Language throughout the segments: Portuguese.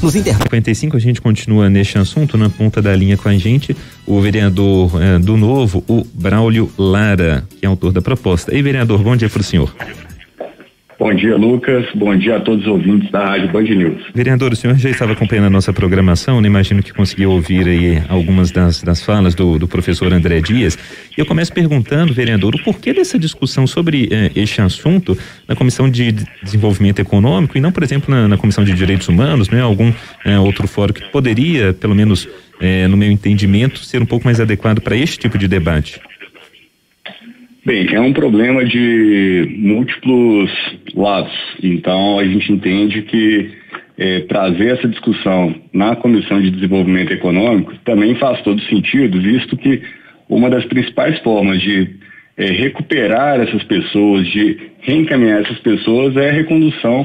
nos intervalos. 55, a gente continua neste assunto, na ponta da linha com a gente, o vereador do Novo, o Braulio Lara, que é autor da proposta. E vereador, bom dia para o senhor. Bom dia, Lucas. Bom dia a todos os ouvintes da Rádio Band News. Vereador, o senhor já estava acompanhando a nossa programação, né? Imagino que conseguiu ouvir aí algumas das falas do professor André Dias. E eu começo perguntando, vereador, o porquê dessa discussão sobre este assunto na Comissão de Desenvolvimento Econômico e não, por exemplo, na Comissão de Direitos Humanos, né? Algum outro fórum que poderia, pelo menos no meu entendimento, ser um pouco mais adequado para este tipo de debate? Bem, é um problema de múltiplos lados. Então, a gente entende que trazer essa discussão na Comissão de Desenvolvimento Econômico também faz todo sentido, visto que uma das principais formas de recuperar essas pessoas, de reencaminhar essas pessoas, é a recondução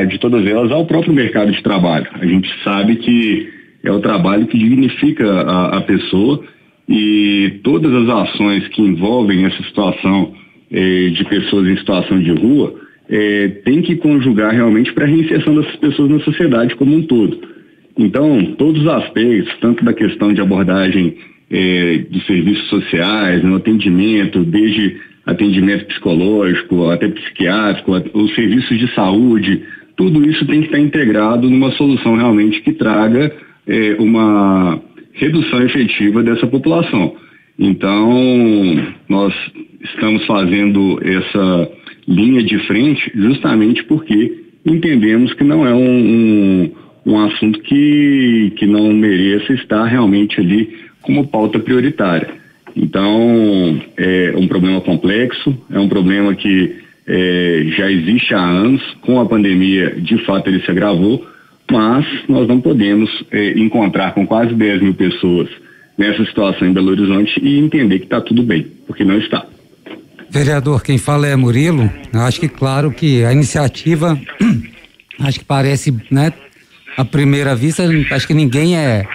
de todas elas ao próprio mercado de trabalho. A gente sabe que é o trabalho que dignifica a pessoa, e todas as ações que envolvem essa situação de pessoas em situação de rua tem que conjugar realmente para a reinserção dessas pessoas na sociedade como um todo. Então, todos os aspectos, tanto da questão de abordagem dos serviços sociais, no atendimento, desde atendimento psicológico até psiquiátrico, os serviços de saúde, tudo isso tem que estar integrado numa solução realmente que traga uma redução efetiva dessa população. Então, nós estamos fazendo essa linha de frente justamente porque entendemos que não é um assunto que não mereça estar realmente ali como pauta prioritária. Então, é um problema complexo, é um problema que já existe há anos. Com a pandemia, de fato, ele se agravou, mas nós não podemos encontrar com quase 10 mil pessoas nessa situação em Belo Horizonte e entender que está tudo bem, porque não está. Vereador, quem fala é Murilo. Acho que, claro, que a iniciativa, acho que parece, né, à primeira vista, acho que ninguém é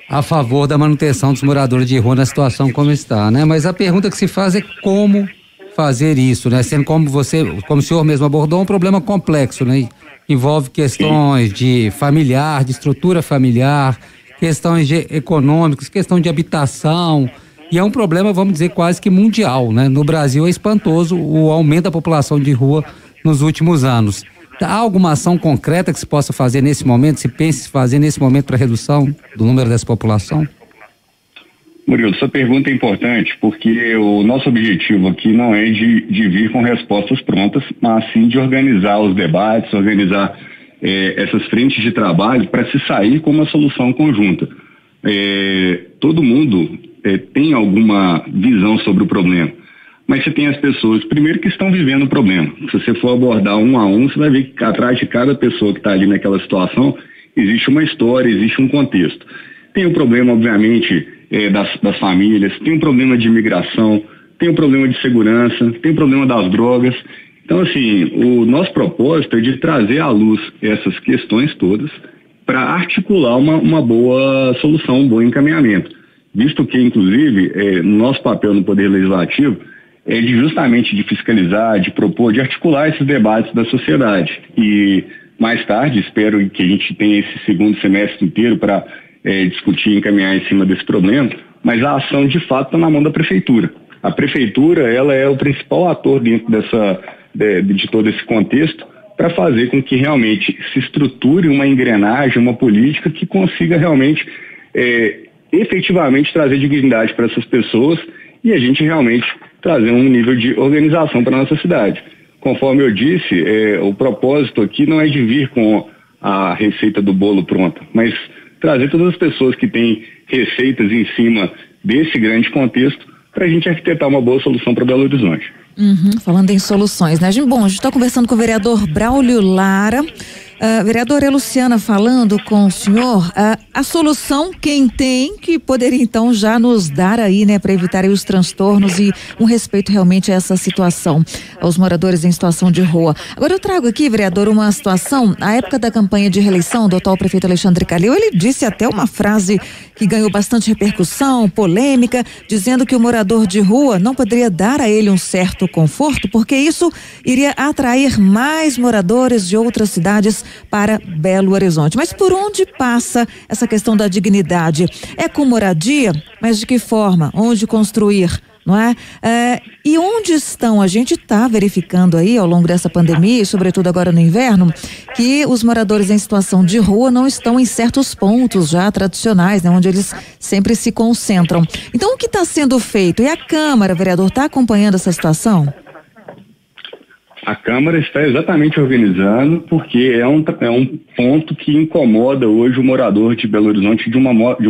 a favor da manutenção dos moradores de rua na situação como está, né? Mas a pergunta que se faz é como fazer isso, né? Sendo como o senhor mesmo abordou, um problema complexo, né? Envolve questões de estrutura familiar, questões econômicas, questão de habitação, e é um problema, vamos dizer, quase que mundial, né? No Brasil é espantoso o aumento da população de rua nos últimos anos. Há alguma ação concreta que se possa fazer nesse momento, se pense fazer nesse momento para redução do número dessa população? Murilo, sua pergunta é importante porque o nosso objetivo aqui não é de vir com respostas prontas, mas sim de organizar os debates, organizar essas frentes de trabalho para se sair com uma solução conjunta. Todo mundo tem alguma visão sobre o problema, mas você tem as pessoas, primeiro, que estão vivendo o problema. Se você for abordar um a um, você vai ver que atrás de cada pessoa que está ali naquela situação existe uma história, existe um contexto. Tem o problema, obviamente, das famílias, tem um problema de imigração, tem um problema de segurança, tem um problema das drogas. Então, assim, o nosso propósito é de trazer à luz essas questões todas para articular uma boa solução, um bom encaminhamento. Visto que, inclusive, nosso papel no Poder Legislativo é justamente de fiscalizar, de propor, de articular esses debates da sociedade. E mais tarde, espero que a gente tenha esse segundo semestre inteiro para discutir e encaminhar em cima desse problema, mas a ação de fato está na mão da Prefeitura. A Prefeitura, ela é o principal ator dentro de todo esse contexto para fazer com que realmente se estruture uma engrenagem, uma política que consiga realmente efetivamente trazer dignidade para essas pessoas e a gente realmente trazer um nível de organização para a nossa cidade. Conforme eu disse, o propósito aqui não é de vir com a receita do bolo pronta, mas trazer todas as pessoas que têm receitas em cima desse grande contexto para a gente arquitetar uma boa solução para Belo Horizonte. Falando em soluções, né? Bom, a gente está conversando com o vereador Braulio Lara. Vereadora Luciana, falando com o senhor, a solução quem tem que poderia então já nos dar aí, né, para evitar aí os transtornos e um respeito realmente a essa situação, aos moradores em situação de rua. Agora eu trago aqui, vereador, uma situação, na época da campanha de reeleição do atual prefeito Alexandre Calil, ele disse até uma frase que ganhou bastante repercussão, polêmica, dizendo que o morador de rua não poderia dar a ele um certo conforto, porque isso iria atrair mais moradores de outras cidades para Belo Horizonte. Mas por onde passa essa questão da dignidade? É com moradia? Mas de que forma? Onde construir? Não é? E onde estão? A gente está verificando aí ao longo dessa pandemia e sobretudo agora no inverno que os moradores em situação de rua não estão em certos pontos já tradicionais, né, onde eles sempre se concentram. Então o que está sendo feito? E a Câmara, vereador, está acompanhando essa situação? A Câmara está exatamente organizando porque é um ponto que incomoda hoje o morador de Belo Horizonte de um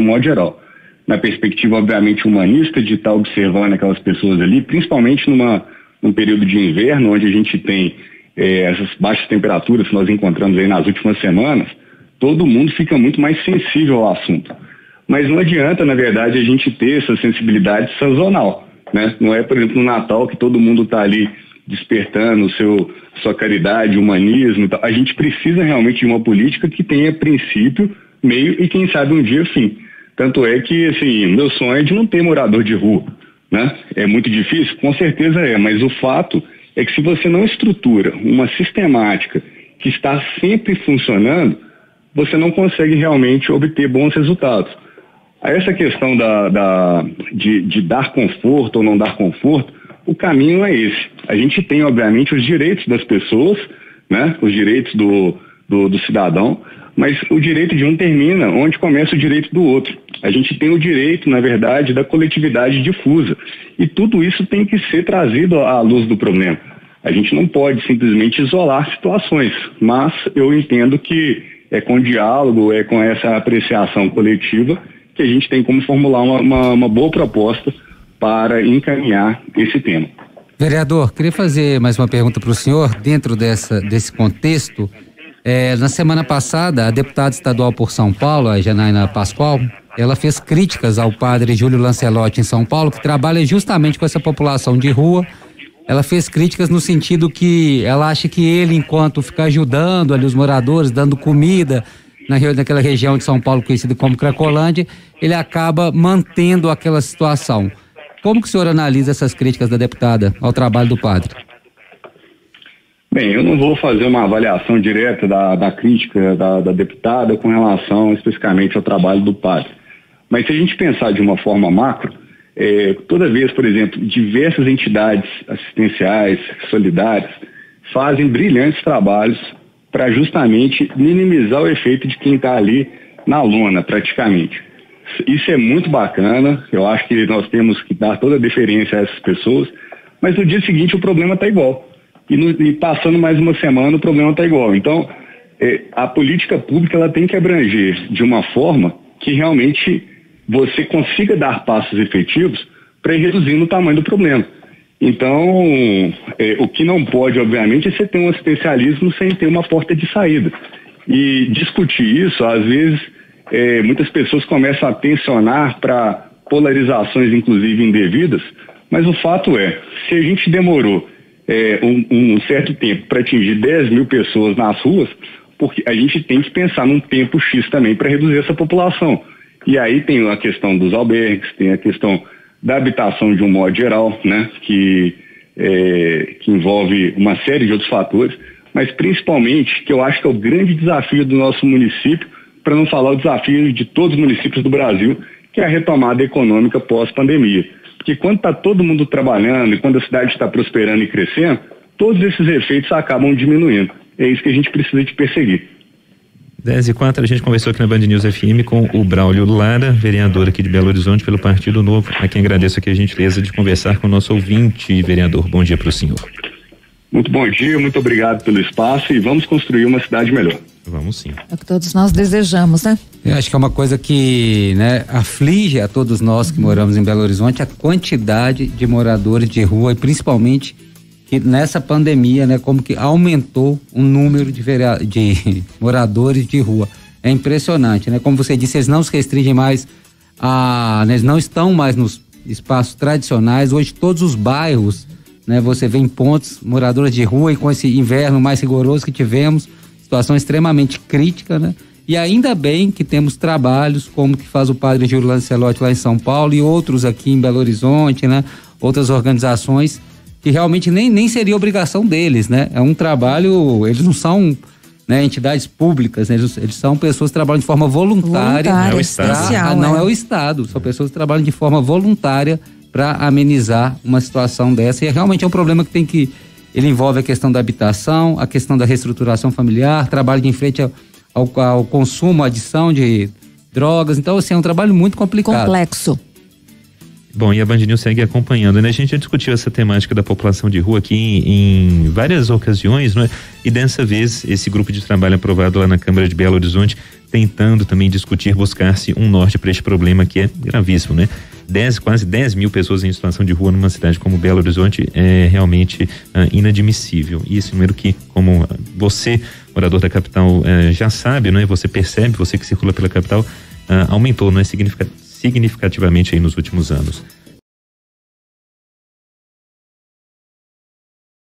modo geral. Na perspectiva, obviamente, humanista, de estar observando aquelas pessoas ali, principalmente num período de inverno, onde a gente tem essas baixas temperaturas que nós encontramos aí nas últimas semanas, todo mundo fica muito mais sensível ao assunto. Mas não adianta, na verdade, a gente ter essa sensibilidade sazonal, né? Não é, por exemplo, no Natal que todo mundo está ali despertando sua caridade, humanismo e tal. A gente precisa realmente de uma política que tenha princípio, meio e, quem sabe, um dia fim. Tanto é que, assim, meu sonho é de não ter morador de rua, né? É muito difícil? Com certeza é, mas o fato é que se você não estrutura uma sistemática que está sempre funcionando, você não consegue realmente obter bons resultados. Essa questão de dar conforto ou não dar conforto, o caminho é esse. A gente tem, obviamente, os direitos das pessoas, né? Os direitos do cidadão, mas o direito de um termina onde começa o direito do outro. A gente tem o direito, na verdade, da coletividade difusa. E tudo isso tem que ser trazido à luz do problema. A gente não pode simplesmente isolar situações, mas eu entendo que é com diálogo, é com essa apreciação coletiva que a gente tem como formular uma boa proposta para encaminhar esse tema. Vereador, queria fazer mais uma pergunta para o senhor, dentro desse contexto. Na semana passada, a deputada estadual por São Paulo, a Janaína Pascoal, ela fez críticas ao padre Júlio Lancelotti em São Paulo, que trabalha justamente com essa população de rua. Ela fez críticas no sentido que ela acha que ele, enquanto fica ajudando ali os moradores, dando comida naquela região de São Paulo conhecida como Cracolândia, ele acaba mantendo aquela situação. Como que o senhor analisa essas críticas da deputada ao trabalho do padre? Bem, eu não vou fazer uma avaliação direta da crítica da deputada com relação especificamente ao trabalho do padre. Mas se a gente pensar de uma forma macro, toda vez, por exemplo, diversas entidades assistenciais, solidárias, fazem brilhantes trabalhos para justamente minimizar o efeito de quem está ali na lona, praticamente. Isso é muito bacana, eu acho que nós temos que dar toda a deferência a essas pessoas, mas no dia seguinte o problema está igual. E passando mais uma semana o problema está igual. Então, a política pública ela tem que abranger de uma forma que realmente você consiga dar passos efetivos para ir reduzindo o tamanho do problema. Então, o que não pode, obviamente, é você ter um assistencialismo sem ter uma porta de saída. E discutir isso, às vezes, muitas pessoas começam a tensionar para polarizações, inclusive, indevidas, mas o fato é, se a gente demorou um certo tempo para atingir 10 mil pessoas nas ruas, porque a gente tem que pensar num tempo X também para reduzir essa população. E aí tem a questão dos albergues, tem a questão da habitação de um modo geral, né, que envolve uma série de outros fatores, mas principalmente, que eu acho que é o grande desafio do nosso município, para não falar o desafio de todos os municípios do Brasil, que é a retomada econômica pós-pandemia. Porque quando está todo mundo trabalhando e quando a cidade está prosperando e crescendo, todos esses efeitos acabam diminuindo. É isso que a gente precisa de perseguir. 10h04, a gente conversou aqui na Band News FM com o Braulio Lara, vereador aqui de Belo Horizonte pelo Partido Novo, a quem agradeço aqui a gentileza de conversar com o nosso ouvinte, vereador. Bom dia para o senhor. Muito bom dia, muito obrigado pelo espaço e vamos construir uma cidade melhor. Vamos sim. É o que todos nós desejamos, né? Eu acho que é uma coisa que, né, aflige a todos nós que moramos em Belo Horizonte a quantidade de moradores de rua e principalmente que nessa pandemia, né, como que aumentou o número de moradores de rua. É impressionante, né? Como você disse, eles não se restringem mais eles não estão mais nos espaços tradicionais. Hoje todos os bairros, né, você vê em pontos moradores de rua e com esse inverno mais rigoroso que tivemos, situação extremamente crítica, né? E ainda bem que temos trabalhos como que faz o padre Júlio Lancelotti lá em São Paulo e outros aqui em Belo Horizonte, né? Outras organizações que realmente nem seria obrigação deles, né? É um trabalho, eles não são né, entidades públicas, né, eles são pessoas que trabalham de forma voluntária. Não é o Estado. Não é o Estado, são pessoas que trabalham de forma voluntária para amenizar uma situação dessa, e realmente é um problema que ele envolve a questão da habitação, a questão da reestruturação familiar, trabalho de frente ao consumo, adição de drogas. Então, assim, é um trabalho muito complicado. Complexo. Bom, e a Band News segue acompanhando, né? A gente já discutiu essa temática da população de rua aqui em várias ocasiões, não é? E dessa vez, esse grupo de trabalho aprovado lá na Câmara de Belo Horizonte, tentando também discutir, buscar-se um norte para este problema que é gravíssimo, né? Quase 10 mil pessoas em situação de rua numa cidade como Belo Horizonte é realmente inadmissível. E esse número que, como você, morador da capital, já sabe, não é? Você percebe, você que circula pela capital, aumentou, não é? Significativamente aí nos últimos anos.